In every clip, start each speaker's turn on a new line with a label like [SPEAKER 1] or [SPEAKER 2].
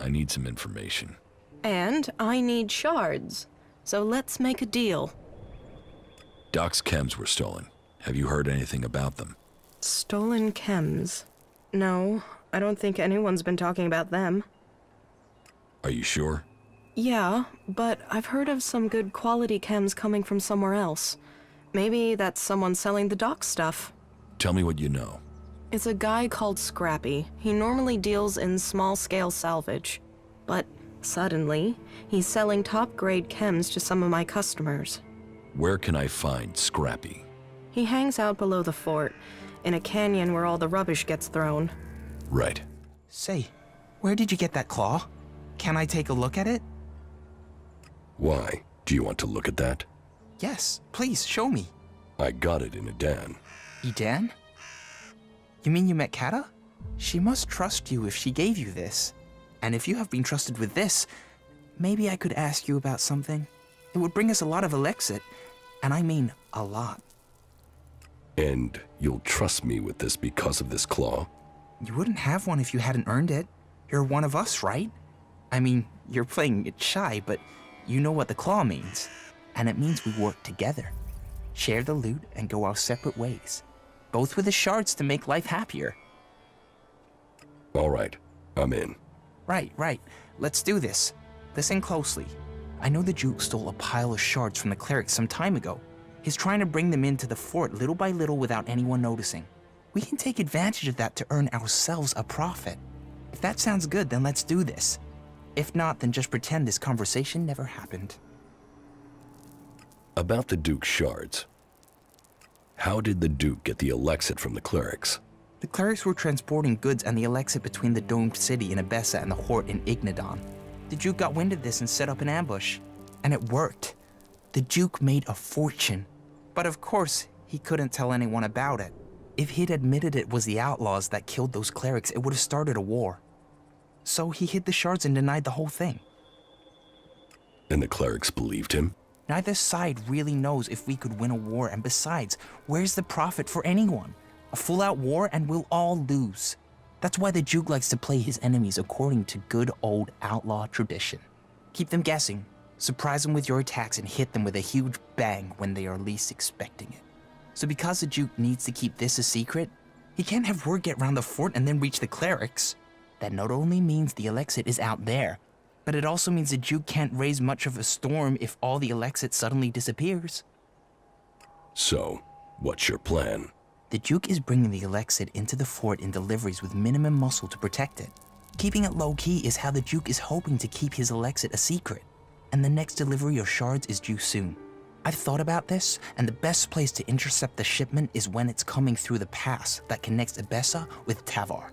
[SPEAKER 1] I need some information.
[SPEAKER 2] And I need shards. So let's make a deal.
[SPEAKER 1] Doc's chems were stolen. Have you heard anything about them?
[SPEAKER 2] Stolen chems? No, I don't think anyone's been talking about them.
[SPEAKER 1] Are you sure?
[SPEAKER 2] Yeah, but I've heard of some good quality chems coming from somewhere else. Maybe that's someone selling the Doc stuff.
[SPEAKER 1] Tell me what you know.
[SPEAKER 2] It's a guy called Scrappy. He normally deals in small-scale salvage. But suddenly, he's selling top-grade chems to some of my customers.
[SPEAKER 1] Where can I find Scrappy?
[SPEAKER 2] He hangs out below the fort, in a canyon where all the rubbish gets thrown.
[SPEAKER 1] Right.
[SPEAKER 3] Say, where did you get that claw? Can I take a look at it?
[SPEAKER 1] Why? Do you want to look at that?
[SPEAKER 3] Yes, please, show me.
[SPEAKER 1] I got it in a den.
[SPEAKER 3] Edan? You mean you met Kata? She must trust you if she gave you this. And if you have been trusted with this, maybe I could ask you about something. It would bring us a lot of Elexit, and I mean a lot.
[SPEAKER 1] And you'll trust me with this because of this claw?
[SPEAKER 3] You wouldn't have one if you hadn't earned it. You're one of us, right? I mean, you're playing it shy, but you know what the claw means. And it means we work together. Share the loot and go our separate ways. Both with the shards to make life happier.
[SPEAKER 1] All right, I'm in.
[SPEAKER 3] Right. Let's do this. Listen closely. I know the Duke stole a pile of shards from the clerics some time ago. He's trying to bring them into the fort little by little without anyone noticing. We can take advantage of that to earn ourselves a profit. If that sounds good, then let's do this. If not, then just pretend this conversation never happened.
[SPEAKER 1] About the Duke's shards. How did the Duke get the Elexit from the clerics?
[SPEAKER 3] The clerics were transporting goods and the Elexit between the domed city in Abessa and the Hort in Ignadon. The Duke got wind of this and set up an ambush. And it worked. The Duke made a fortune. But of course, he couldn't tell anyone about it. If he'd admitted it was the outlaws that killed those clerics, it would have started a war. So he hid the shards and denied the whole thing.
[SPEAKER 1] And the clerics believed him?
[SPEAKER 3] Neither side really knows if we could win a war, and besides, where's the profit for anyone? A full-out war and we'll all lose. That's why the Duke likes to play his enemies according to good old outlaw tradition. Keep them guessing, surprise them with your attacks, and hit them with a huge bang when they are least expecting it. So because the Duke needs to keep this a secret, he can't have word get round the fort and then reach the clerics. That not only means the Elexit is out there, but it also means the Duke can't raise much of a storm if all the Elexit suddenly disappears.
[SPEAKER 1] So, what's your plan?
[SPEAKER 3] The Duke is bringing the Elexit into the fort in deliveries with minimum muscle to protect it. Keeping it low-key is how the Duke is hoping to keep his Elexit a secret, and the next delivery of shards is due soon. I've thought about this, and the best place to intercept the shipment is when it's coming through the pass that connects Abessa with Tavar.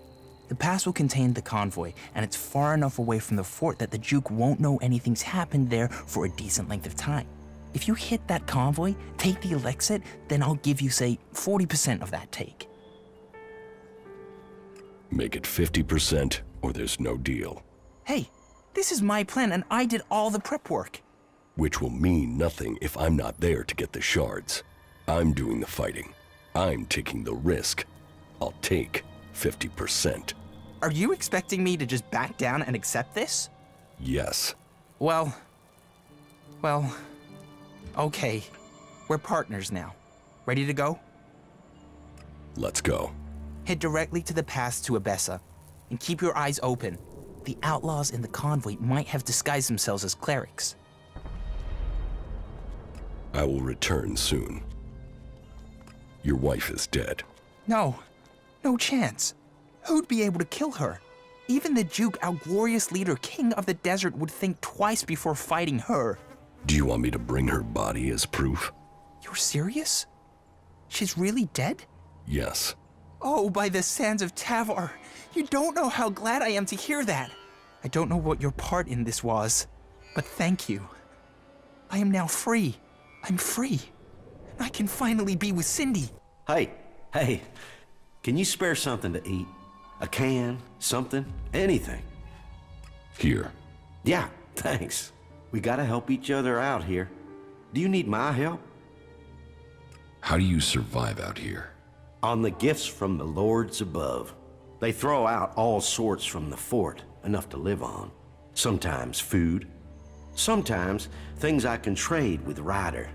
[SPEAKER 3] The pass will contain the convoy, and it's far enough away from the fort that the Duke won't know anything's happened there for a decent length of time. If you hit that convoy, take the Elexit, then I'll give you, say, 40% of that take.
[SPEAKER 1] Make it 50% or there's no deal.
[SPEAKER 3] Hey, this is my plan and I did all the prep work.
[SPEAKER 1] Which will mean nothing if I'm not there to get the shards. I'm doing the fighting. I'm taking the risk. I'll take 50%.
[SPEAKER 3] Are you expecting me to just back down and accept this?
[SPEAKER 1] Yes.
[SPEAKER 3] Well, okay. We're partners now. Ready to go?
[SPEAKER 1] Let's go.
[SPEAKER 3] Head directly to the pass to Abessa, and keep your eyes open. The outlaws in the convoy might have disguised themselves as clerics.
[SPEAKER 1] I will return soon. Your wife is dead.
[SPEAKER 3] No chance. Who'd be able to kill her? Even the Duke, our glorious leader, king of the desert, would think twice before fighting her.
[SPEAKER 1] Do you want me to bring her body as proof?
[SPEAKER 3] You're serious? She's really dead?
[SPEAKER 1] Yes.
[SPEAKER 3] Oh, by the sands of Tavar. You don't know how glad I am to hear that. I don't know what your part in this was, but thank you. I am now free. I'm free. I can finally be with Cindy.
[SPEAKER 4] Hey, can you spare something to eat? A can, something, anything.
[SPEAKER 1] Here.
[SPEAKER 4] Yeah, thanks. We gotta help each other out here. Do you need my help?
[SPEAKER 1] How do you survive out here?
[SPEAKER 4] On the gifts from the lords above. They throw out all sorts from the fort. enough to live on. Sometimes food. Sometimes things I can trade with Ryder.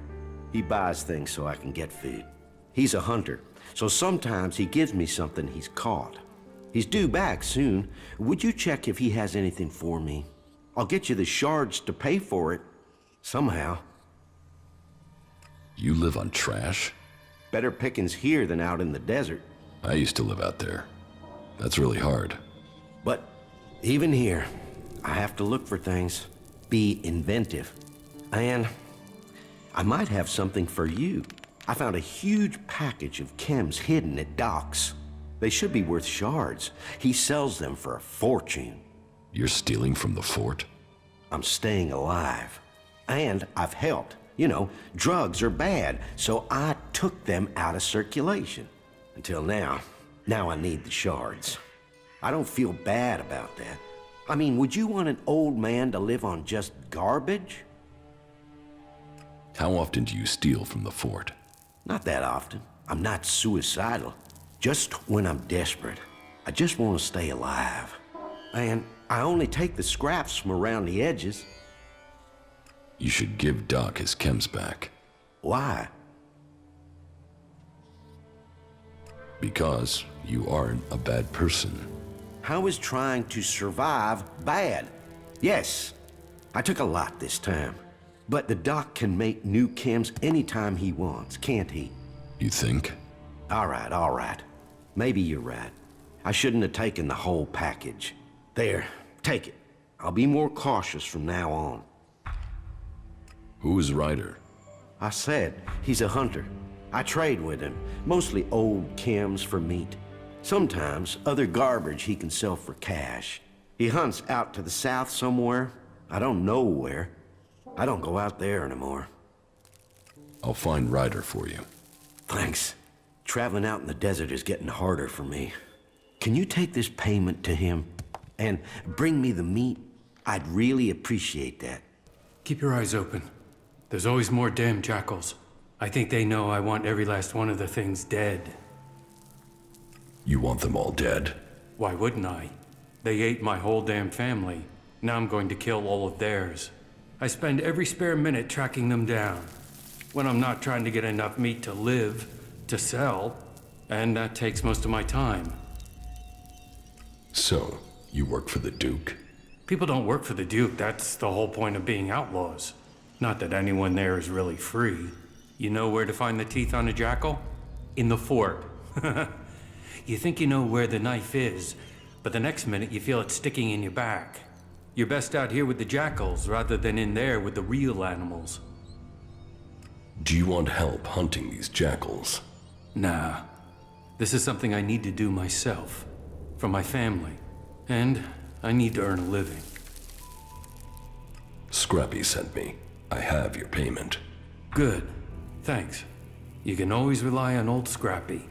[SPEAKER 4] He buys things so I can get food. He's a hunter, so sometimes he gives me something he's caught. He's due back soon. Would you check if he has anything for me? I'll get you the shards to pay for it. Somehow.
[SPEAKER 1] You live on trash?
[SPEAKER 4] Better pickings here than out in the desert.
[SPEAKER 1] I used to live out there. That's really hard.
[SPEAKER 4] But even here, I have to look for things. Be inventive. And I might have something for you. I found a huge package of chems hidden at docks. They should be worth shards. He sells them for a fortune.
[SPEAKER 1] You're stealing from the fort?
[SPEAKER 4] I'm staying alive. And I've helped. You know, drugs are bad, so I took them out of circulation. Until now. Now I need the shards. I don't feel bad about that. I mean, would you want an old man to live on just garbage?
[SPEAKER 1] How often do you steal from the fort?
[SPEAKER 4] Not that often. I'm not suicidal. Just when I'm desperate. I just want to stay alive. And I only take the scraps from around the edges.
[SPEAKER 1] You should give Doc his chems back.
[SPEAKER 4] Why?
[SPEAKER 1] Because you aren't a bad person.
[SPEAKER 4] How is trying to survive bad? Yes, I took a lot this time. But the doc can make new chems anytime he wants, can't he?
[SPEAKER 1] You think?
[SPEAKER 4] All right. Maybe you're right. I shouldn't have taken the whole package. There, take it. I'll be more cautious from now on.
[SPEAKER 1] Who is Ryder?
[SPEAKER 4] I said, he's a hunter. I trade with him, mostly old chems for meat. Sometimes other garbage he can sell for cash. He hunts out to the south somewhere. I don't know where. I don't go out there anymore.
[SPEAKER 1] I'll find Ryder for you.
[SPEAKER 4] Thanks. Traveling out in the desert is getting harder for me. Can you take this payment to him? And bring me the meat? I'd really appreciate that.
[SPEAKER 5] Keep your eyes open. There's always more damn jackals. I think they know I want every last one of the things dead.
[SPEAKER 1] You want them all dead?
[SPEAKER 5] Why wouldn't I? They ate my whole damn family. Now I'm going to kill all of theirs. I spend every spare minute tracking them down. When I'm not trying to get enough meat to live, to sell, and that takes most of my time.
[SPEAKER 1] So, you work for the Duke?
[SPEAKER 5] People don't work for the Duke. That's the whole point of being outlaws. Not that anyone there is really free. You know where to find the teeth on a jackal? In the fort. You think you know where the knife is, but the next minute you feel it sticking in your back. You're best out here with the jackals rather than in there with the real animals.
[SPEAKER 1] Do you want help hunting these jackals?
[SPEAKER 5] Nah. This is something I need to do myself. For my family. And I need to earn a living.
[SPEAKER 1] Scrappy sent me. I have your payment.
[SPEAKER 5] Good. Thanks. You can always rely on old Scrappy.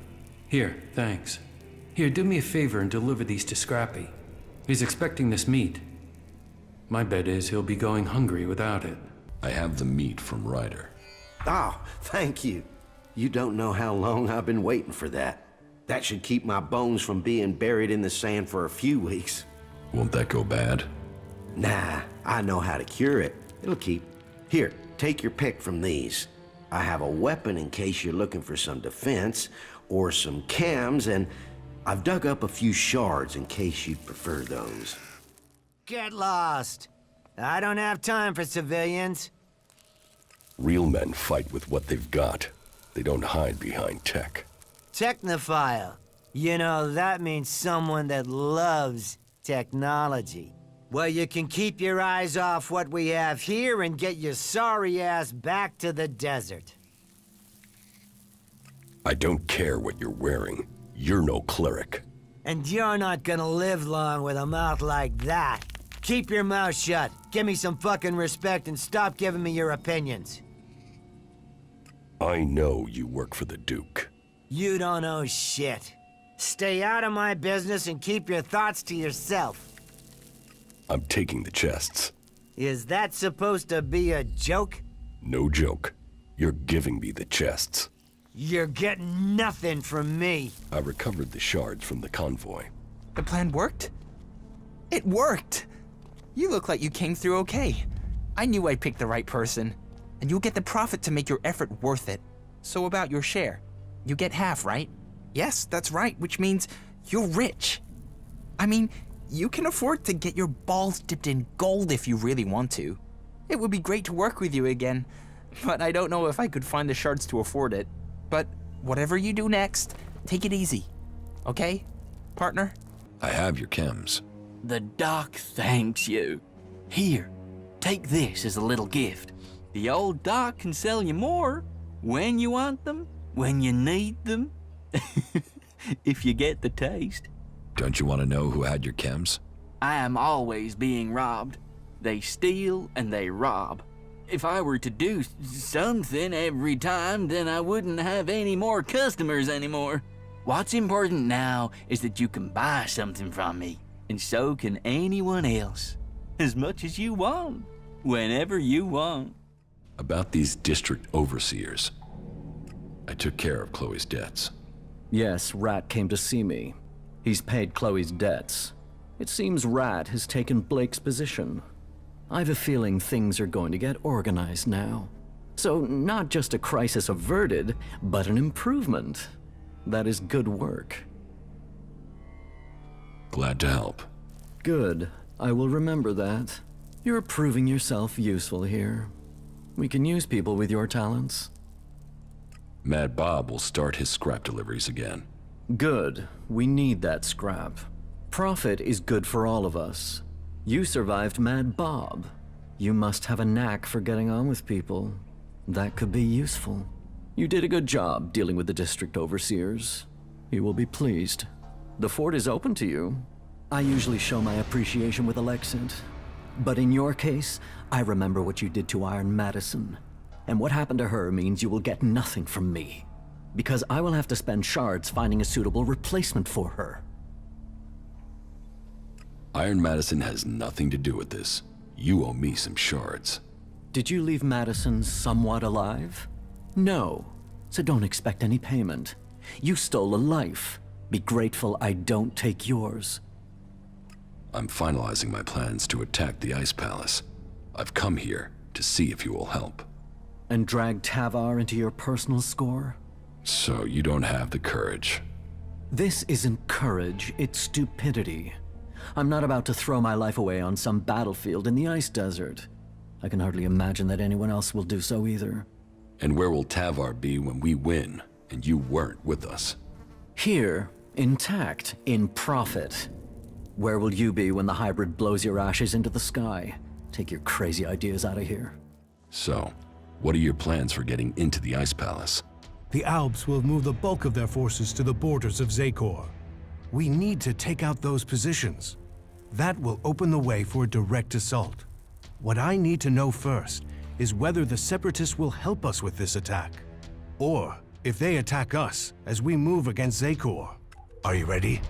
[SPEAKER 5] Here, thanks. Here, do me a favor and deliver these to Scrappy. He's expecting this meat. My bet is he'll be going hungry without it.
[SPEAKER 1] I have the meat from Ryder.
[SPEAKER 4] Oh, thank you. You don't know how long I've been waiting for that. That should keep my bones from being buried in the sand for a few weeks.
[SPEAKER 1] Won't that go bad?
[SPEAKER 4] Nah, I know how to cure it. It'll keep. Here, take your pick from these. I have a weapon in case you're looking for some defense, or some chems, and I've dug up a few shards in case you'd prefer those.
[SPEAKER 6] Get lost. I don't have time for civilians.
[SPEAKER 1] Real men fight with what they've got. They don't hide behind tech.
[SPEAKER 6] Technophile. You know, that means someone that loves technology. Well, you can keep your eyes off what we have here and get your sorry ass back to the desert.
[SPEAKER 1] I don't care what you're wearing. You're no cleric.
[SPEAKER 6] And you're not gonna live long with a mouth like that. Keep your mouth shut. Give me some fucking respect and stop giving me your opinions.
[SPEAKER 1] I know you work for the Duke.
[SPEAKER 6] You don't know shit. Stay out of my business and keep your thoughts to yourself.
[SPEAKER 1] I'm taking the chests.
[SPEAKER 6] Is that supposed to be a joke?
[SPEAKER 1] No joke. You're giving me the chests.
[SPEAKER 6] You're getting nothing from me.
[SPEAKER 1] I recovered the shards from the convoy.
[SPEAKER 3] The plan worked? It worked! You look like you came through okay. I knew I picked the right person. And you'll get the profit to make your effort worth it. So about your share. You get half, right? Yes, that's right, which means you're rich. I mean, you can afford to get your balls dipped in gold if you really want to. It would be great to work with you again, but I don't know if I could find the shards to afford it. But whatever you do next, take it easy. Okay, partner?
[SPEAKER 1] I have your chems.
[SPEAKER 7] The doc thanks you. Here, take this as a little gift. The old doc can sell you more when you want them, when you need them. If you get the taste.
[SPEAKER 1] Don't you want to know who had your chems?
[SPEAKER 7] I am always being robbed. They steal and they rob. If I were to do something every time, then I wouldn't have any more customers anymore. What's important now is that you can buy something from me, and so can anyone else. As much as you want, whenever you want.
[SPEAKER 1] About these district overseers. I took care of Chloe's debts.
[SPEAKER 8] Yes, Rat came to see me. He's paid Chloe's debts. It seems Rat has taken Blake's position. I've a feeling things are going to get organized now. So not just a crisis averted, but an improvement. That is good work.
[SPEAKER 1] Glad to help.
[SPEAKER 8] Good. I will remember that. You're proving yourself useful here. We can use people with your talents.
[SPEAKER 1] Mad Bob will start his scrap deliveries again.
[SPEAKER 8] Good. We need that scrap. Profit is good for all of us. You survived Mad Bob. You must have a knack for getting on with people. That could be useful. You did a good job dealing with the district overseers. He will be pleased. The fort is open to you. I usually show my appreciation with Alexit. But in your case, I remember what you did to Iron Madison. And what happened to her means you will get nothing from me. Because I will have to spend shards finding a suitable replacement for her.
[SPEAKER 1] Iron Madison has nothing to do with this. You owe me some shards.
[SPEAKER 8] Did you leave Madison somewhat alive? No, so don't expect any payment. You stole a life. Be grateful I don't take yours.
[SPEAKER 1] I'm finalizing my plans to attack the Ice Palace. I've come here to see if you will help.
[SPEAKER 8] And drag Tavar into your personal score?
[SPEAKER 1] So you don't have the courage.
[SPEAKER 8] This isn't courage, it's stupidity. I'm not about to throw my life away on some battlefield in the ice desert. I can hardly imagine that anyone else will do so either.
[SPEAKER 1] And where will Tavar be when we win, and you weren't with us?
[SPEAKER 8] Here, intact, in profit. Where will you be when the hybrid blows your ashes into the sky? Take your crazy ideas out of here.
[SPEAKER 1] So, what are your plans for getting into the Ice Palace?
[SPEAKER 9] The Albs will move the bulk of their forces to the borders of Zakor. We need to take out those positions. That will open the way for a direct assault. What I need to know first is whether the Separatists will help us with this attack, or if they attack us as we move against Zakor. Are you ready?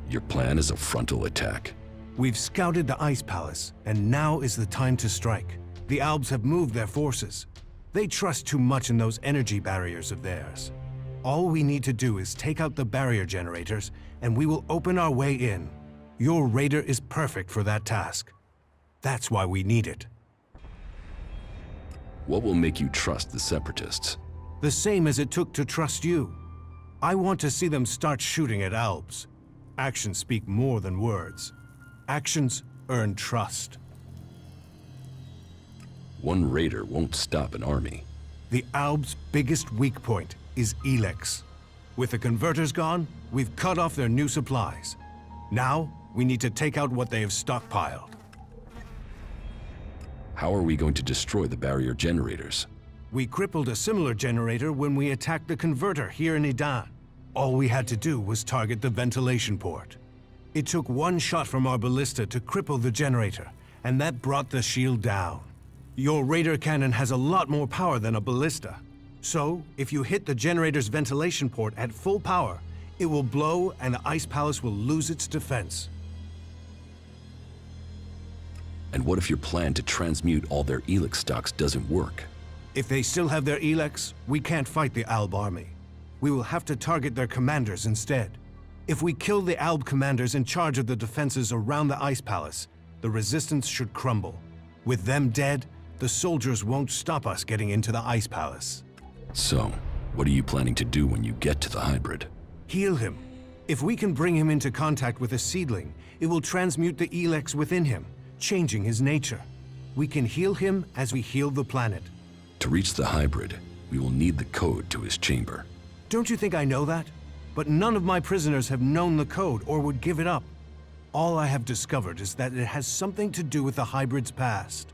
[SPEAKER 1] Your plan is a frontal attack.
[SPEAKER 9] We've scouted the Ice Palace, and now is the time to strike. The Albs have moved their forces. They trust too much in those energy barriers of theirs. All we need to do is take out the barrier generators, and we will open our way in. Your raider is perfect for that task. That's why we need it.
[SPEAKER 1] What will make you trust the Separatists?
[SPEAKER 9] The same as it took to trust you. I want to see them start shooting at Albs. Actions speak more than words. Actions earn trust.
[SPEAKER 1] One raider won't stop an army.
[SPEAKER 9] The Albs' biggest weak point is Elex. With the converters gone, we've cut off their new supplies. Now, we need to take out what they have stockpiled.
[SPEAKER 1] How are we going to destroy the barrier generators?
[SPEAKER 9] We crippled a similar generator when we attacked the converter here in Idan. All we had to do was target the ventilation port. It took one shot from our ballista to cripple the generator, and that brought the shield down. Your radar cannon has a lot more power than a ballista. So, if you hit the generator's ventilation port at full power, it will blow and the Ice Palace will lose its defense.
[SPEAKER 1] And what if your plan to transmute all their Elex stocks doesn't work?
[SPEAKER 9] If they still have their Elex, we can't fight the Alb army. We will have to target their commanders instead. If we kill the Alb commanders in charge of the defenses around the Ice Palace, the resistance should crumble. With them dead, the soldiers won't stop us getting into the Ice Palace.
[SPEAKER 1] So, what are you planning to do when you get to the hybrid?
[SPEAKER 9] Heal him. If we can bring him into contact with a seedling, it will transmute the Elex within him, changing his nature. We can heal him as we heal the planet.
[SPEAKER 1] To reach the hybrid, we will need the code to his chamber.
[SPEAKER 9] Don't you think I know that? But none of my prisoners have known the code or would give it up. All I have discovered is that it has something to do with the hybrid's past.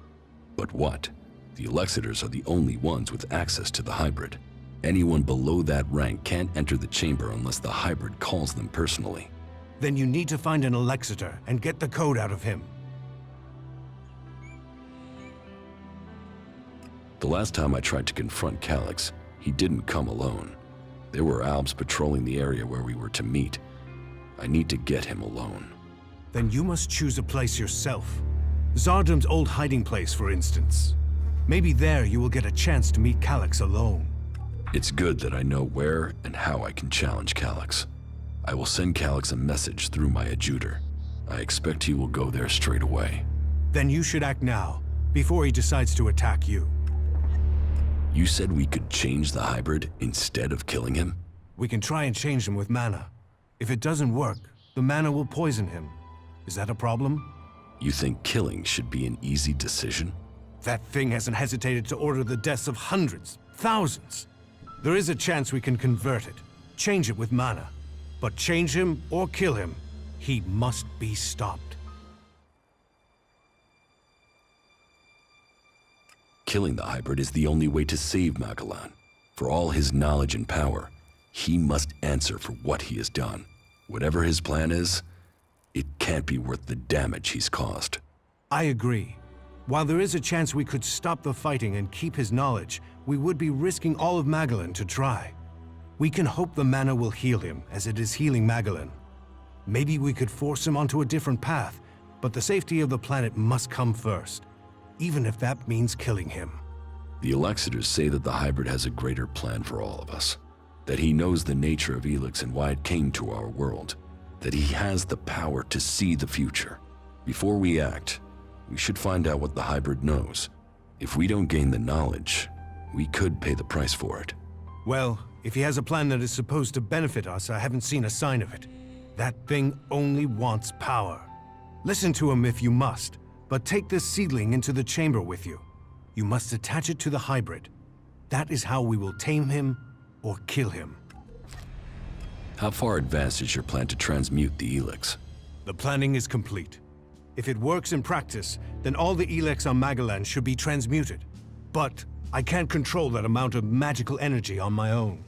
[SPEAKER 1] But what? The Elexitors are the only ones with access to the hybrid. Anyone below that rank can't enter the chamber unless the hybrid calls them personally.
[SPEAKER 9] Then you need to find an Elexitor and get the code out of him.
[SPEAKER 1] The last time I tried to confront Calyx, he didn't come alone. There were Albs patrolling the area where we were to meet. I need to get him alone.
[SPEAKER 9] Then you must choose a place yourself. Zardum's old hiding place, for instance. Maybe there you will get a chance to meet Calyx alone.
[SPEAKER 1] It's good that I know where and how I can challenge Calyx. I will send Calyx a message through my adjutor. I expect he will go there straight away.
[SPEAKER 9] Then you should act now, before he decides to attack you.
[SPEAKER 1] You said we could change the hybrid instead of killing him?
[SPEAKER 9] We can try and change him with mana. If it doesn't work, the mana will poison him. Is that a problem?
[SPEAKER 1] You think killing should be an easy decision?
[SPEAKER 9] That thing hasn't hesitated to order the deaths of hundreds, thousands. There is a chance we can convert it, change it with mana. But change him or kill him, he must be stopped.
[SPEAKER 1] Killing the hybrid is the only way to save Magellan. For all his knowledge and power, he must answer for what he has done. Whatever his plan is, it can't be worth the damage he's caused.
[SPEAKER 9] I agree. While there is a chance we could stop the fighting and keep his knowledge, we would be risking all of Magellan to try. We can hope the mana will heal him, as it is healing Magellan. Maybe we could force him onto a different path, but the safety of the planet must come first, even if that means killing him.
[SPEAKER 1] The Elexitors say that the hybrid has a greater plan for all of us. That he knows the nature of Elex and why it came to our world. That he has the power to see the future. Before we act, we should find out what the hybrid knows. If we don't gain the knowledge, we could pay the price for it.
[SPEAKER 9] Well, if he has a plan that is supposed to benefit us, I haven't seen a sign of it. That thing only wants power. Listen to him if you must, but take this seedling into the chamber with you. You must attach it to the hybrid. That is how we will tame him or kill him.
[SPEAKER 1] How far advanced is your plan to transmute the Elex?
[SPEAKER 9] The planning is complete. If it works in practice, then all the Elex on Magellan should be transmuted. But I can't control that amount of magical energy on my own.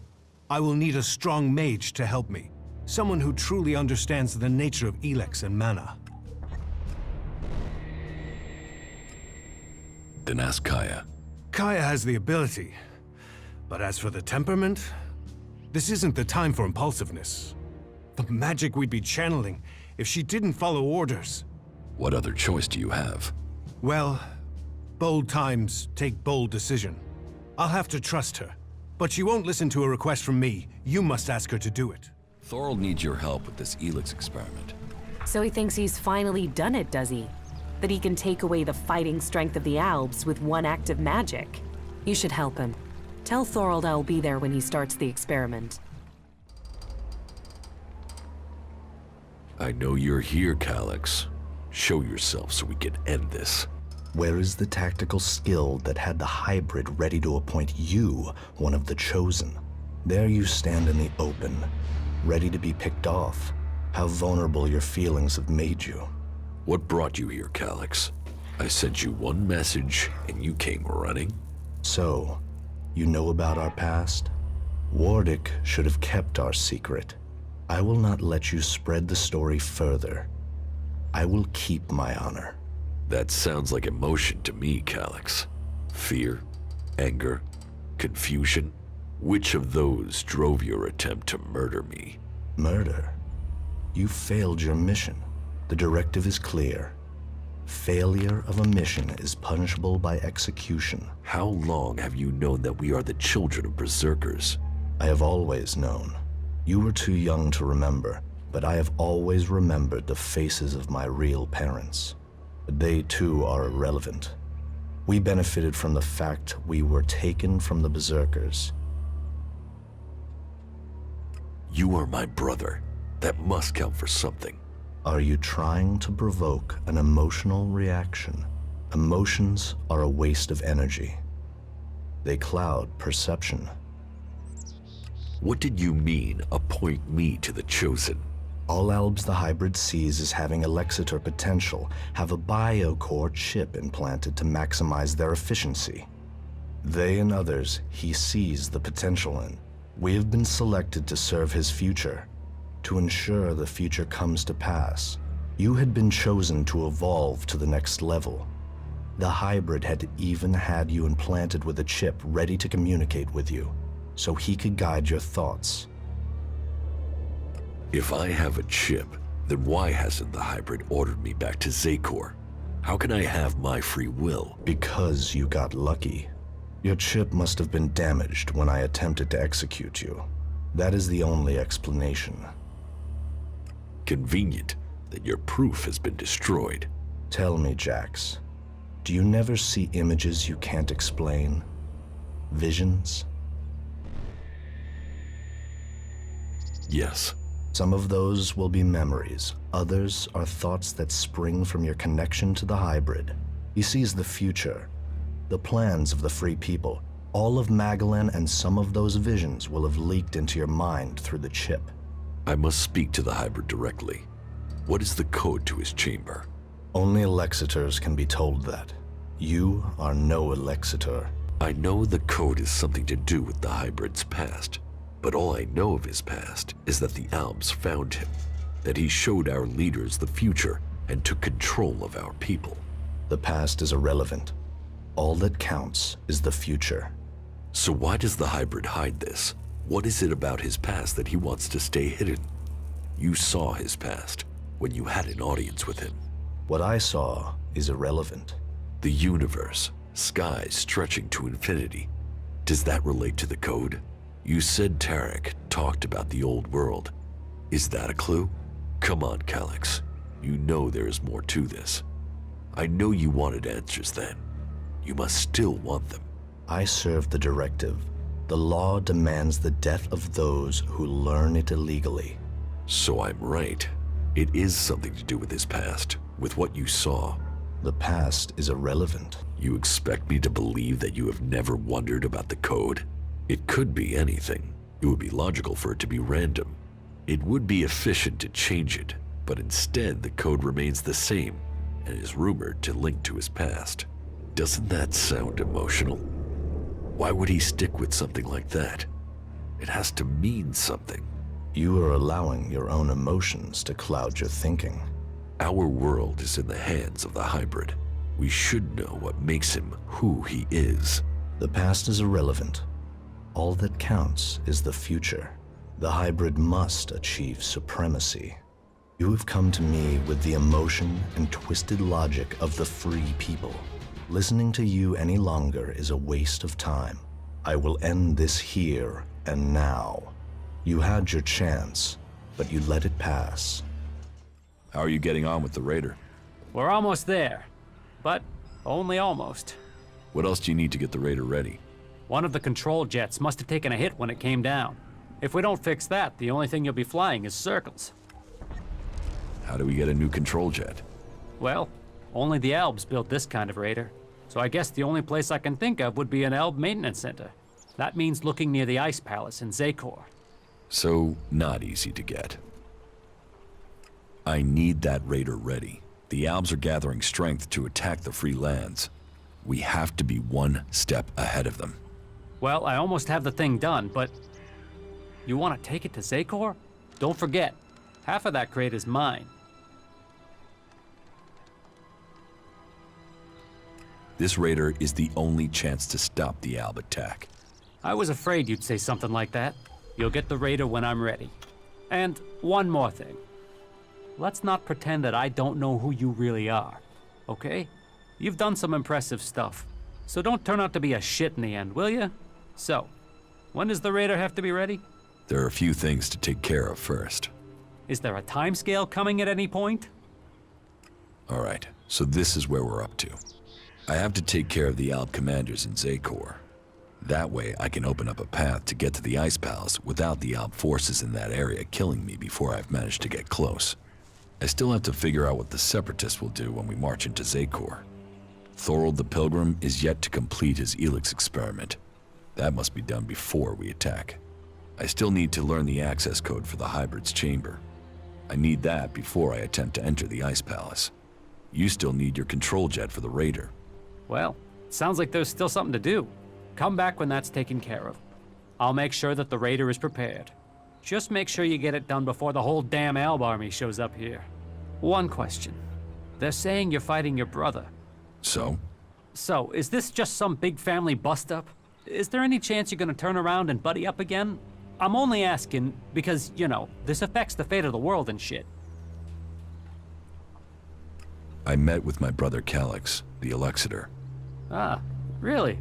[SPEAKER 9] I will need a strong mage to help me. Someone who truly understands the nature of Elex and mana.
[SPEAKER 1] Then ask Kaya.
[SPEAKER 9] Kaya has the ability. But as for the temperament, this isn't the time for impulsiveness. The magic we'd be channeling if she didn't follow orders.
[SPEAKER 1] What other choice do you have?
[SPEAKER 9] Well, bold times take bold decision. I'll have to trust her. But she won't listen to a request from me. You must ask her to do it.
[SPEAKER 1] Thorold needs your help with this Elex experiment.
[SPEAKER 10] So he thinks he's finally done it, does he? That he can take away the fighting strength of the Albs with one act of magic? You should help him. Tell Thorold I'll be there when he starts the experiment.
[SPEAKER 1] I know you're here, Calyx. Show yourself so we can end this.
[SPEAKER 11] Where is the tactical skill that had the hybrid ready to appoint you one of the chosen? There you stand in the open, ready to be picked off. How vulnerable your feelings have made you.
[SPEAKER 1] What brought you here, Calyx? I sent you one message and you came running?
[SPEAKER 11] So, you know about our past? Wardic should have kept our secret. I will not let you spread the story further. I will keep my honor.
[SPEAKER 1] That sounds like emotion to me, Calyx. Fear, anger, confusion. Which of those drove your attempt to murder me?
[SPEAKER 11] Murder? You failed your mission. The directive is clear. Failure of a mission is punishable by execution.
[SPEAKER 1] How long have you known that we are the children of berserkers?
[SPEAKER 11] I have always known. You were too young to remember, but I have always remembered the faces of my real parents. They too are irrelevant. We benefited from the fact we were taken from the Berserkers.
[SPEAKER 1] You are my brother. That must count for something.
[SPEAKER 11] Are you trying to provoke an emotional reaction? Emotions are a waste of energy. They cloud perception.
[SPEAKER 1] What did you mean, appoint me to the Chosen?
[SPEAKER 11] All Albs the hybrid sees as having Elexitor potential have a biocore chip implanted to maximize their efficiency. They and others he sees the potential in. We have been selected to serve his future, to ensure the future comes to pass. You had been chosen to evolve to the next level. The hybrid had even had you implanted with a chip ready to communicate with you, so he could guide your thoughts.
[SPEAKER 1] If I have a chip, then why hasn't the hybrid ordered me back to Zakor? How can I have my free will?
[SPEAKER 11] Because you got lucky. Your chip must have been damaged when I attempted to execute you. That is the only explanation.
[SPEAKER 1] Convenient that your proof has been destroyed.
[SPEAKER 11] Tell me, Jax, do you never see images you can't explain? Visions?
[SPEAKER 1] Yes.
[SPEAKER 11] Some of those will be memories. Others are thoughts that spring from your connection to the hybrid. He sees the future, the plans of the free people. All of Magalan and some of those visions will have leaked into your mind through the chip.
[SPEAKER 1] I must speak to the hybrid directly. What is the code to his chamber?
[SPEAKER 11] Only Alexitors can be told that. You are no Alexitor.
[SPEAKER 1] I know the code is something to do with the hybrid's past, but all I know of his past is that the Albs found him, that he showed our leaders the future and took control of our people.
[SPEAKER 11] The past is irrelevant. All that counts is the future.
[SPEAKER 1] So why does the hybrid hide this? What is it about his past that he wants to stay hidden? You saw his past when you had an audience with him.
[SPEAKER 11] What I saw is irrelevant.
[SPEAKER 1] The universe, skies stretching to infinity. Does that relate to the code? You said Tarek talked about the old world. Is that a clue? Come on, Calyx. You know there is more to this. I know you wanted answers then. You must still want them.
[SPEAKER 11] I serve the directive. The law demands the death of those who learn it illegally.
[SPEAKER 1] So I'm right. It is something to do with his past, with what you saw.
[SPEAKER 11] The past is irrelevant.
[SPEAKER 1] You expect me to believe that you have never wondered about the code? It could be anything. It would be logical for it to be random. It would be efficient to change it, but instead the code remains the same and is rumored to link to his past. Doesn't that sound emotional? Why would he stick with something like that? It has to mean something.
[SPEAKER 11] You are allowing your own emotions to cloud your thinking.
[SPEAKER 1] Our world is in the hands of the hybrid. We should know what makes him who he is.
[SPEAKER 11] The past is irrelevant. All that counts is the future. The hybrid must achieve supremacy. You have come to me with the emotion and twisted logic of the free people. Listening to you any longer is a waste of time. I will end this here and now. You had your chance, but you let it pass.
[SPEAKER 1] How are you getting on with the Raider?
[SPEAKER 12] We're almost there, but only almost.
[SPEAKER 1] What else do you need to get the Raider ready?
[SPEAKER 12] One of the control jets must have taken a hit when it came down. If we don't fix that, the only thing you'll be flying is circles.
[SPEAKER 1] How do we get a new control jet?
[SPEAKER 12] Well, only the Albs built this kind of Raider. So I guess the only place I can think of would be an Alb maintenance center. That means looking near the Ice Palace in Zakor.
[SPEAKER 1] So, not easy to get. I need that Raider ready. The Albs are gathering strength to attack the free lands. We have to be one step ahead of them.
[SPEAKER 12] Well, I almost have the thing done, but... You want to take it to Zakor? Don't forget, half of that crate is mine.
[SPEAKER 1] This Raider is the only chance to stop the Alb attack.
[SPEAKER 12] I was afraid you'd say something like that. You'll get the Raider when I'm ready. And one more thing. Let's not pretend that I don't know who you really are, okay? You've done some impressive stuff, so don't turn out to be a shit in the end, will you? So, when does the Raider have to be ready?
[SPEAKER 1] There are a few things to take care of first.
[SPEAKER 12] Is there a timescale coming at any point?
[SPEAKER 1] All right, so this is where we're up to. I have to take care of the Alb commanders in Zakor. That way I can open up a path to get to the Ice Palace without the Alb forces in that area killing me before I've managed to get close. I still have to figure out what the Separatists will do when we march into Zakor. Thorold the Pilgrim is yet to complete his Elex experiment. That must be done before we attack. I still need to learn the access code for the Hybrid's chamber. I need that before I attempt to enter the Ice Palace. You still need your control jet for the Raider.
[SPEAKER 12] Well, sounds like there's still something to do. Come back when that's taken care of. I'll make sure that the Raider is prepared. Just make sure you get it done before the whole damn Alb army shows up here. One question. They're saying you're fighting your brother.
[SPEAKER 1] So?
[SPEAKER 12] So, is this just some big family bust-up? Is there any chance you're gonna turn around and buddy up again? I'm only asking because, you know, this affects the fate of the world and shit.
[SPEAKER 1] I met with my brother Calyx, the Elexitor.
[SPEAKER 12] Ah, really?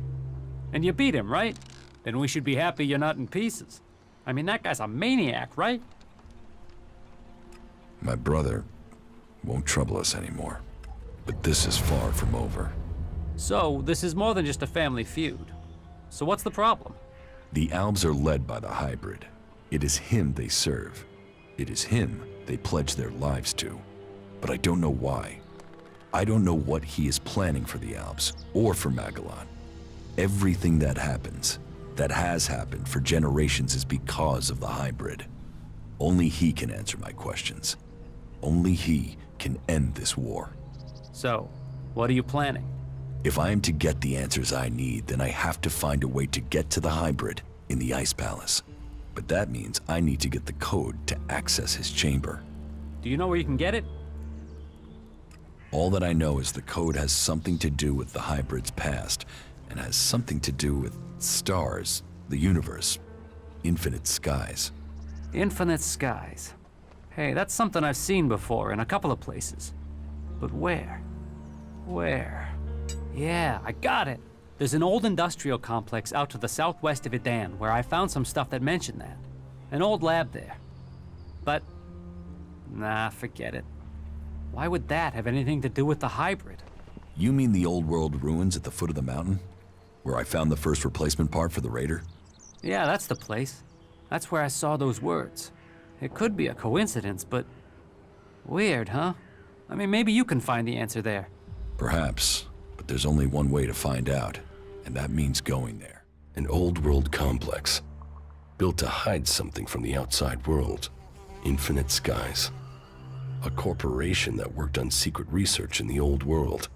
[SPEAKER 12] And you beat him, right? Then we should be happy you're not in pieces. I mean, that guy's a maniac, right?
[SPEAKER 1] My brother won't trouble us anymore. But this is far from over.
[SPEAKER 12] So, this is more than just a family feud. So what's the problem?
[SPEAKER 1] The Albs are led by the Hybrid. It is him they serve. It is him they pledge their lives to. But I don't know why. I don't know what he is planning for the Albs, or for Magellan. Everything that happens, that has happened for generations, is because of the Hybrid. Only he can answer my questions. Only he can end this war.
[SPEAKER 12] So, what are you planning?
[SPEAKER 1] If I am to get the answers I need, then I have to find a way to get to the Hybrid in the Ice Palace. But that means I need to get the code to access his chamber.
[SPEAKER 12] Do you know where you can get it?
[SPEAKER 1] All that I know is the code has something to do with the Hybrid's past, and has something to do with stars, the universe, infinite skies.
[SPEAKER 12] Infinite skies. Hey, that's something I've seen before in a couple of places. But where? Where? Yeah, I got it. There's an old industrial complex out to the southwest of Idan where I found some stuff that mentioned that. An old lab there. But, nah, forget it. Why would that have anything to do with the Hybrid?
[SPEAKER 1] You mean the old world ruins at the foot of the mountain? Where I found the first replacement part for the Raider?
[SPEAKER 12] Yeah, that's the place. That's where I saw those words. It could be a coincidence, but weird, huh? I mean, maybe you can find the answer there.
[SPEAKER 1] Perhaps, but there's only one way to find out, and that means going there.
[SPEAKER 13] An old world complex, built to hide something from the outside world. Infinite skies. A corporation that worked on secret research in the old world.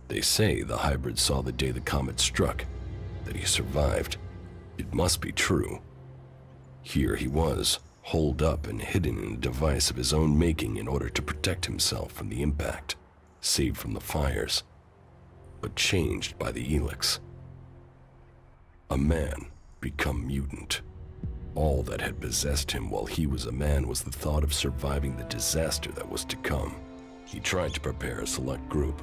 [SPEAKER 13] They say the Hybrid saw the day the comet struck, that he survived. It must be true. Here he was, holed up and hidden in a device of his own making in order to protect himself from the impact, saved from the fires, but changed by the Elex. A man become mutant. All that had possessed him while he was a man was the thought of surviving the disaster that was to come. He tried to prepare a select group,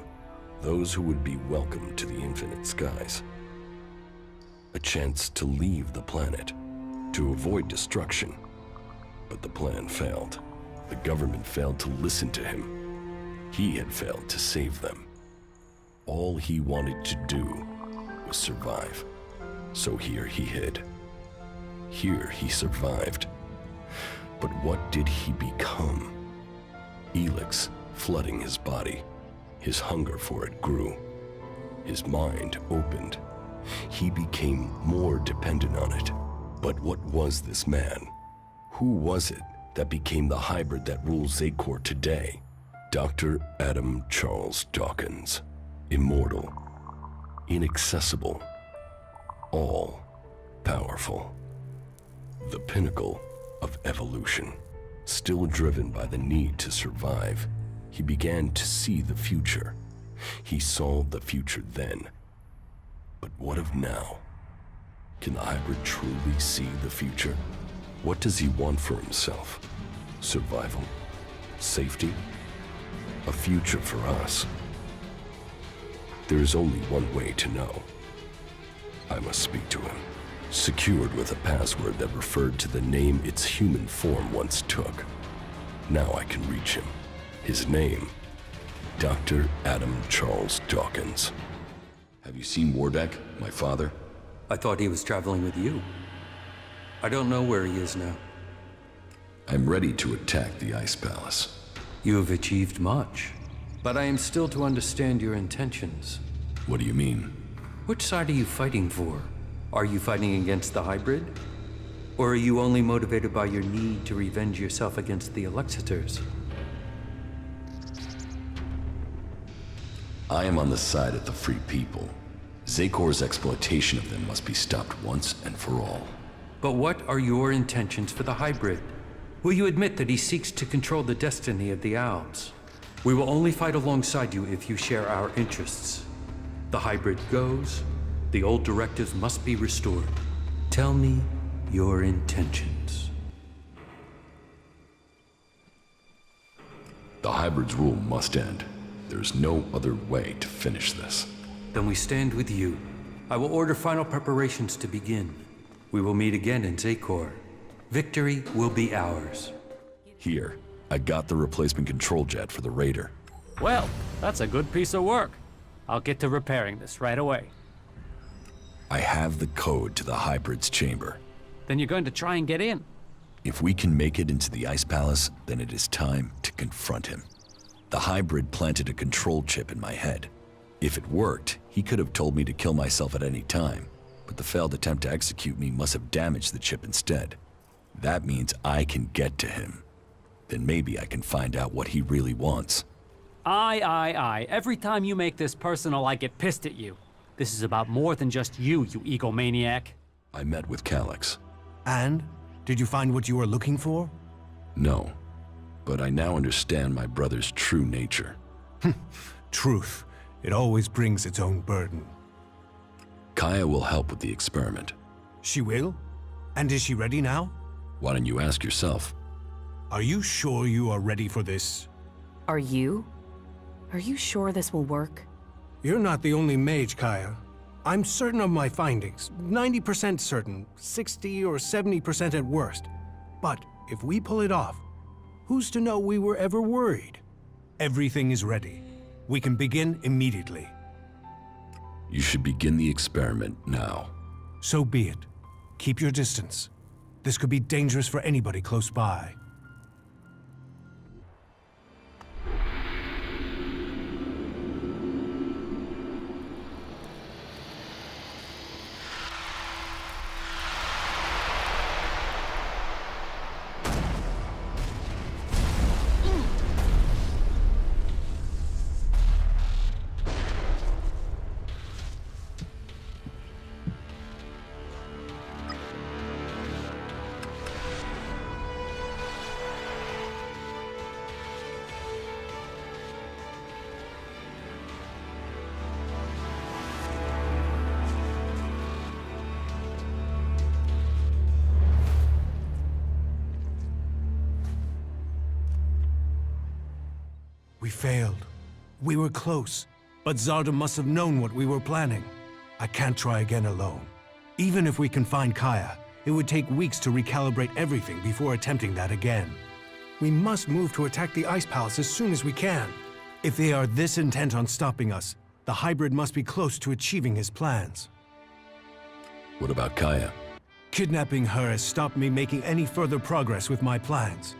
[SPEAKER 13] those who would be welcome to the infinite skies. A chance to leave the planet, to avoid destruction. But the plan failed. The government failed to listen to him. He had failed to save them. All he wanted to do was survive. So here he hid. Here he survived. But what did he become? Elex flooding his body. His hunger for it grew. His mind opened. He became more dependent on it. But what was this man? Who was it that became the Hybrid that rules Zakor today? Dr. Adam Charles Dawkins. Immortal. Inaccessible. All-powerful. The pinnacle of evolution. Still driven by the need to survive, he began to see the future. He saw the future then. But what of now? Can the Hybrid truly see the future? What does he want for himself? Survival? Safety? A future for us? There is only one way to know. I must speak to him, secured with a password that referred to the name its human form once took. Now I can reach him. His name, Dr. Adam Charles Dawkins.
[SPEAKER 1] Have you seen Wardeck, my father?
[SPEAKER 5] I thought he was traveling with you. I don't know where he is now.
[SPEAKER 1] I'm ready to attack the Ice Palace.
[SPEAKER 5] You have achieved much, but I am still to understand your intentions.
[SPEAKER 1] What do you mean?
[SPEAKER 5] Which side are you fighting for? Are you fighting against the hybrid? Or are you only motivated by your need to revenge yourself against the Alexiters?
[SPEAKER 1] I am on the side of the free people. Zakor's exploitation of them must be stopped once and for all.
[SPEAKER 5] But what are your intentions for the hybrid? Will you admit that he seeks to control the destiny of the Alps? We will only fight alongside you if you share our interests. The hybrid goes, the old directives must be restored. Tell me your intentions.
[SPEAKER 1] The hybrid's rule must end. There's no other way to finish this.
[SPEAKER 5] Then we stand with you. I will order final preparations to begin. We will meet again in Zakor. Victory will be ours.
[SPEAKER 1] Here, I got the replacement control jet for the Raider.
[SPEAKER 12] Well, that's a good piece of work. I'll get to repairing this right away.
[SPEAKER 1] I have the code to the hybrid's chamber.
[SPEAKER 12] Then you're going to try and get in?
[SPEAKER 1] If we can make it into the Ice Palace, then it is time to confront him. The hybrid planted a control chip in my head. If it worked, he could have told me to kill myself at any time, but the failed attempt to execute me must have damaged the chip instead. That means I can get to him. Then maybe I can find out what he really wants.
[SPEAKER 12] Aye. Every time you make this personal, I get pissed at you. This is about more than just you egomaniac.
[SPEAKER 1] I met with Calyx.
[SPEAKER 9] And? Did you find what you were looking for?
[SPEAKER 1] No, but I now understand my brother's true nature.
[SPEAKER 9] Truth. It always brings its own burden.
[SPEAKER 1] Kaya will help with the experiment.
[SPEAKER 9] She will? And is she ready now?
[SPEAKER 1] Why don't you ask yourself?
[SPEAKER 9] Are you sure you are ready for this?
[SPEAKER 10] Are you? Are you sure this will work?
[SPEAKER 9] You're not the only mage, Kaya. I'm certain of my findings. 90% certain, 60 or 70% at worst. But if we pull it off, who's to know we were ever worried? Everything is ready. We can begin immediately.
[SPEAKER 1] You should begin the experiment now.
[SPEAKER 9] So be it. Keep your distance. This could be dangerous for anybody close by. We failed. We were close, but Zardom must have known what we were planning. I can't try again alone. Even if we can find Kaya, it would take weeks to recalibrate everything before attempting that again. We must move to attack the Ice Palace as soon as we can. If they are this intent on stopping us, the hybrid must be close to achieving his plans.
[SPEAKER 1] What about Kaya?
[SPEAKER 9] Kidnapping her has stopped me making any further progress with my plans.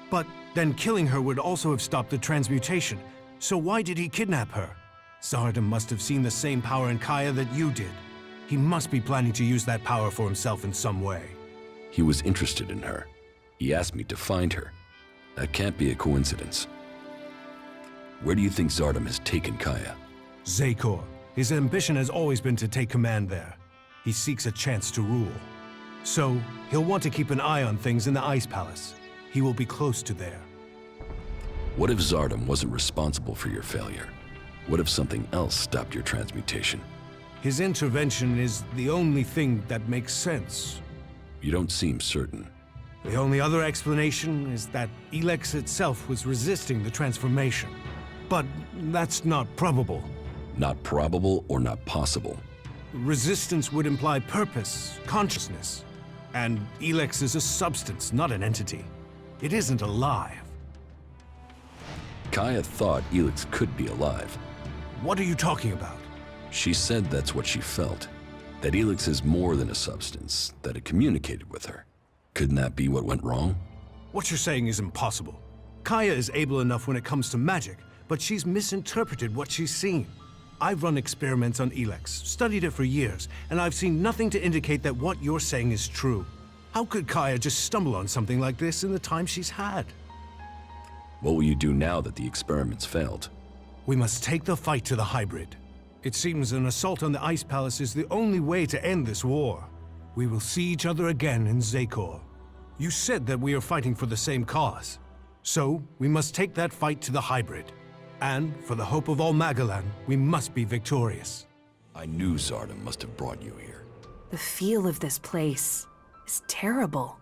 [SPEAKER 9] But then killing her would also have stopped the transmutation. So why did he kidnap her? Zardom must have seen the same power in Kaya that you did. He must be planning to use that power for himself in some way.
[SPEAKER 1] He was interested in her. He asked me to find her. That can't be a coincidence. Where do you think Zardom has taken Kaya?
[SPEAKER 9] Zakor. His ambition has always been to take command there. He seeks a chance to rule. So, he'll want to keep an eye on things in the Ice Palace. He will be close to there.
[SPEAKER 1] What if Zardom wasn't responsible for your failure? What if something else stopped your transmutation?
[SPEAKER 9] His intervention is the only thing that makes sense.
[SPEAKER 1] You don't seem certain.
[SPEAKER 9] The only other explanation is that Elex itself was resisting the transformation. But that's not probable.
[SPEAKER 1] Not probable or not possible?
[SPEAKER 9] Resistance would imply purpose, consciousness. And Elex is a substance, not an entity. It isn't alive.
[SPEAKER 1] Kaya thought Elex could be alive.
[SPEAKER 9] What are you talking about?
[SPEAKER 1] She said that's what she felt. That Elex is more than a substance, that it communicated with her. Couldn't that be what went wrong?
[SPEAKER 9] What you're saying is impossible. Kaya is able enough when it comes to magic, but she's misinterpreted what she's seen. I've run experiments on Elex, studied it for years, and I've seen nothing to indicate that what you're saying is true. How could Kaya just stumble on something like this in the time she's had?
[SPEAKER 1] What will you do now that the experiments failed?
[SPEAKER 9] We must take the fight to the hybrid. It seems an assault on the Ice Palace is the only way to end this war. We will see each other again in Zakor. You said that we are fighting for the same cause. So, we must take that fight to the hybrid. And, for the hope of all Magalan, we must be victorious.
[SPEAKER 1] I knew Zardom must have brought you here.
[SPEAKER 10] The feel of this place is terrible.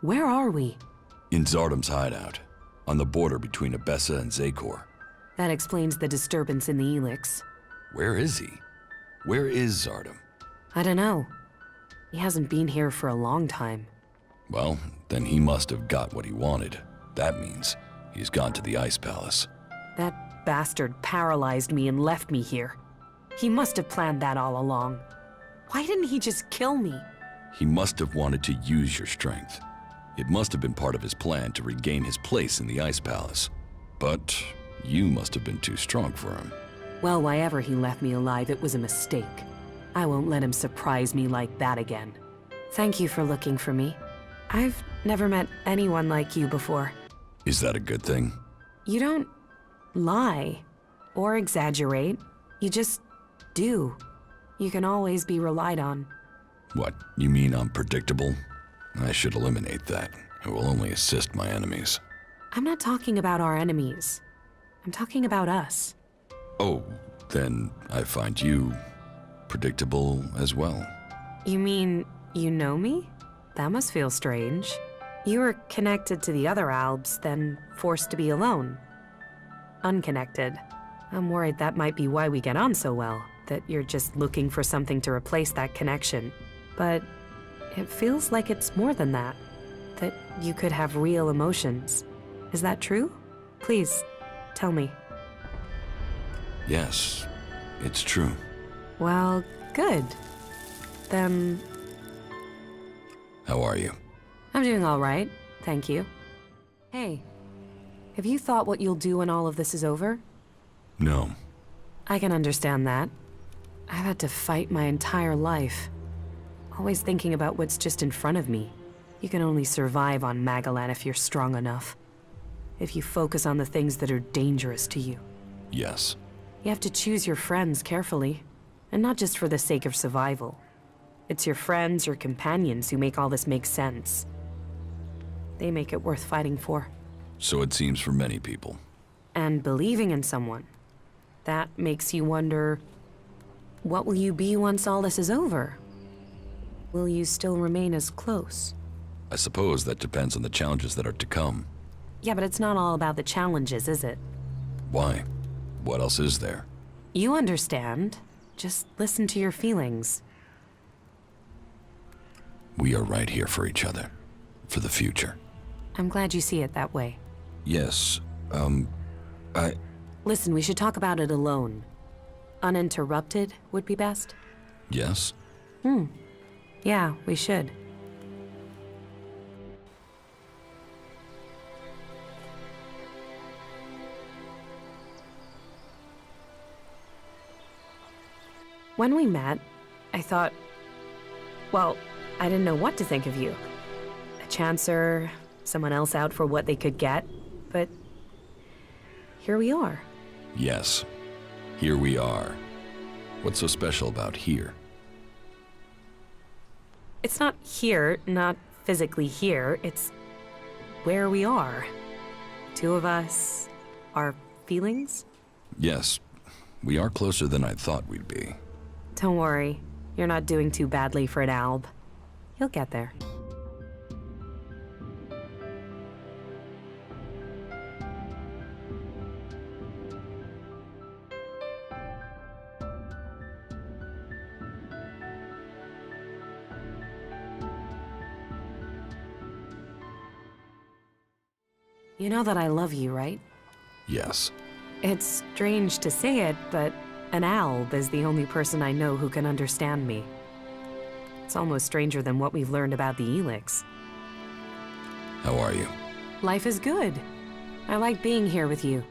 [SPEAKER 10] Where are we?
[SPEAKER 1] In Zardom's hideout, on the border between Abessa and Zakor.
[SPEAKER 10] That explains the disturbance in the Elex.
[SPEAKER 1] Where is he? Where is Zardom?
[SPEAKER 10] I don't know. He hasn't been here for a long time.
[SPEAKER 1] Well, then he must have got what he wanted. That means he's gone to the Ice Palace.
[SPEAKER 10] That bastard paralyzed me and left me here. He must have planned that all along. Why didn't he just kill me?
[SPEAKER 1] He must have wanted to use your strength. It must have been part of his plan to regain his place in the Ice Palace. But you must have been too strong for him.
[SPEAKER 10] Well, why ever he left me alive, it was a mistake. I won't let him surprise me like that again. Thank you for looking for me. I've never met anyone like you before.
[SPEAKER 1] Is that a good thing?
[SPEAKER 10] You don't lie or exaggerate. You just do. You can always be relied on.
[SPEAKER 1] What, you mean I'm predictable? I should eliminate that. It will only assist my enemies.
[SPEAKER 10] I'm not talking about our enemies. I'm talking about us.
[SPEAKER 1] Oh, then I find you predictable as well.
[SPEAKER 10] You mean you know me? That must feel strange. You were connected to the other Albs, then forced to be alone. Unconnected. I'm worried that might be why we get on so well, that you're just looking for something to replace that connection. But it feels like it's more than that. That you could have real emotions. Is that true? Please, tell me.
[SPEAKER 1] Yes, it's true.
[SPEAKER 10] Well, good. Then
[SPEAKER 1] How are you?
[SPEAKER 10] I'm doing all right, thank you. Hey, have you thought what you'll do when all of this is over?
[SPEAKER 1] No.
[SPEAKER 10] I can understand that. I've had to fight my entire life. Always thinking about what's just in front of me. You can only survive on Magalan if you're strong enough. If you focus on the things that are dangerous to you.
[SPEAKER 1] Yes.
[SPEAKER 10] You have to choose your friends carefully, and not just for the sake of survival. It's your friends, your companions who make all this make sense. They make it worth fighting for.
[SPEAKER 1] So it seems for many people.
[SPEAKER 10] And believing in someone. That makes you wonder, what will you be once all this is over? Will you still remain as close?
[SPEAKER 1] I suppose that depends on the challenges that are to come.
[SPEAKER 10] Yeah, but it's not all about the challenges, is it?
[SPEAKER 1] Why? What else is there?
[SPEAKER 10] You understand. Just listen to your feelings.
[SPEAKER 1] We are right here for each other. For the future.
[SPEAKER 10] I'm glad you see it that way.
[SPEAKER 1] Yes,
[SPEAKER 10] Listen, we should talk about it alone. Uninterrupted would be best.
[SPEAKER 1] Yes?
[SPEAKER 10] Yeah, we should. When we met, I thought, well, I didn't know what to think of you. A chancer, someone else out for what they could get, but here we are.
[SPEAKER 1] Yes. Here we are. What's so special about here?
[SPEAKER 10] It's not here, not physically here, it's where we are. Two of us, our feelings?
[SPEAKER 1] Yes, we are closer than I thought we'd be.
[SPEAKER 10] Don't worry, you're not doing too badly for an alb. You'll get there. You know that I love you, right?
[SPEAKER 1] Yes.
[SPEAKER 10] It's strange to say it, but an alb is the only person I know who can understand me. It's almost stranger than what we've learned about the Elex.
[SPEAKER 1] How are you?
[SPEAKER 10] Life is good. I like being here with you.